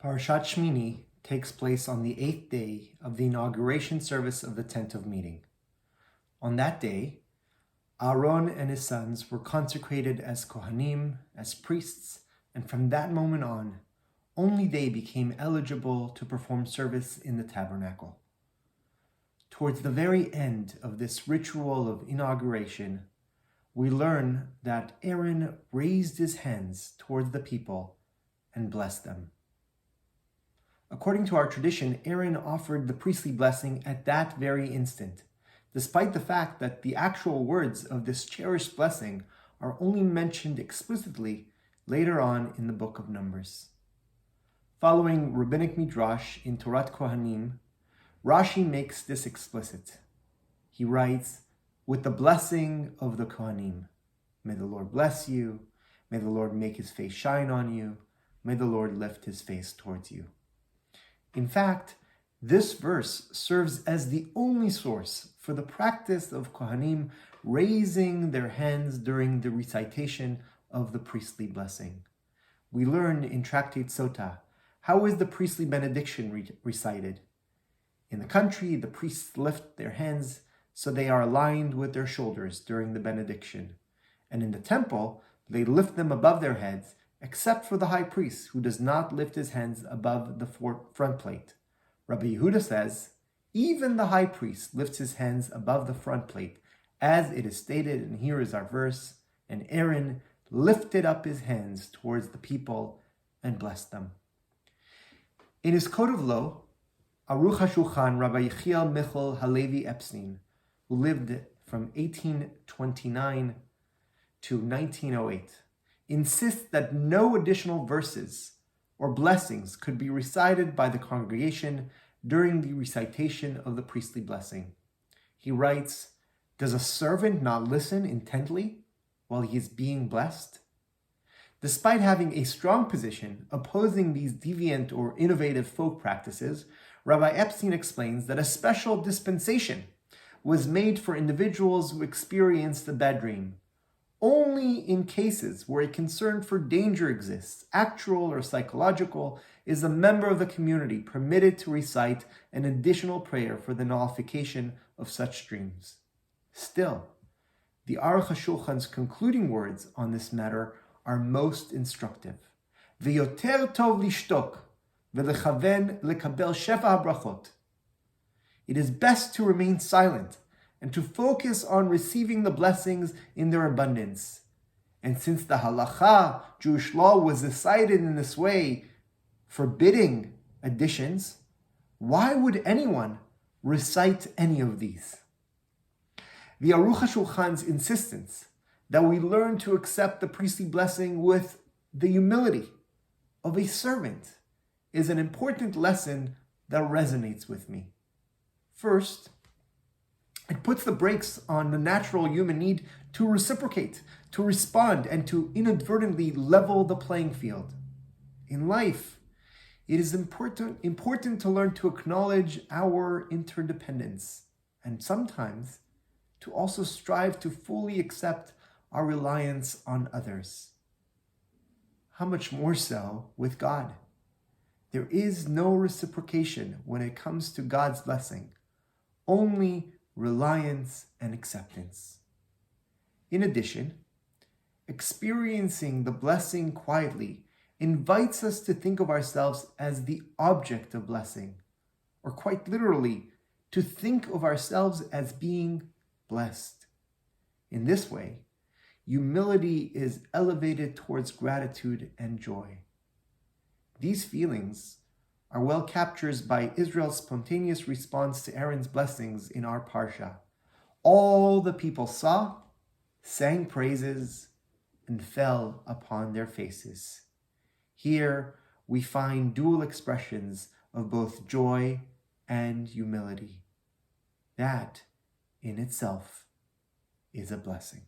Parashat Shemini takes place on the 8th day of the inauguration service of the Tent of Meeting. On that day, Aaron and his sons were consecrated as Kohanim, as priests, and from that moment on, only they became eligible to perform service in the tabernacle. Towards the very end of this ritual of inauguration, we learn that Aaron raised his hands towards the people and blessed them. According to our tradition, Aaron offered the priestly blessing at that very instant, despite the fact that the actual words of this cherished blessing are only mentioned explicitly later on in the book of Numbers. Following rabbinic midrash in Torat Kohanim, Rashi makes this explicit. He writes, "With the blessing of the Kohanim, may the Lord bless you, may the Lord make his face shine on you, may the Lord lift his face towards you." In fact, this verse serves as the only source for the practice of Kohanim raising their hands during the recitation of the priestly blessing. We learn in Tractate Sota how is the priestly benediction recited. In the country, the priests lift their hands so they are aligned with their shoulders during the benediction. And in the temple, they lift them above their heads, except for the high priest, who does not lift his hands above the front plate. Rabbi Yehuda says, even the high priest lifts his hands above the front plate, as it is stated, and here is our verse, and Aaron lifted up his hands towards the people and blessed them. In his code of law, Aruch HaShulchan, Rabbi Yechiel Michal Halevi Epstein, who lived from 1829 to 1908, insists that no additional verses or blessings could be recited by the congregation during the recitation of the priestly blessing. He writes, "Does a servant not listen intently while he is being blessed?" Despite having a strong position opposing these deviant or innovative folk practices, Rabbi Epstein explains that a special dispensation was made for individuals who experienced a bad dream. Only in cases where a concern for danger exists, actual or psychological, is a member of the community permitted to recite an additional prayer for the nullification of such dreams. Still, the Aruch HaShulchan's concluding words on this matter are most instructive. V'yoter tov lishtok v'lechaven lekabel shefa habrachot. It is best to remain silent and to focus on receiving the blessings in their abundance. And since the halacha, Jewish law, was decided in this way, forbidding additions, why would anyone recite any of these? The Aruch HaShulchan's insistence that we learn to accept the priestly blessing with the humility of a servant is an important lesson that resonates with me. First, it puts the brakes on the natural human need to reciprocate, to respond, and to inadvertently level the playing field. In life, it is important to learn to acknowledge our interdependence, and sometimes to also strive to fully accept our reliance on others. How much more so with God? There is no reciprocation when it comes to God's blessing, only reliance and acceptance. In addition, experiencing the blessing quietly invites us to think of ourselves as the object of blessing, or quite literally, to think of ourselves as being blessed. In this way, humility is elevated towards gratitude and joy. These feelings are well captured by Israel's spontaneous response to Aaron's blessings in our parsha. All the people saw, sang praises, and fell upon their faces. Here we find dual expressions of both joy and humility. That, in itself, is a blessing.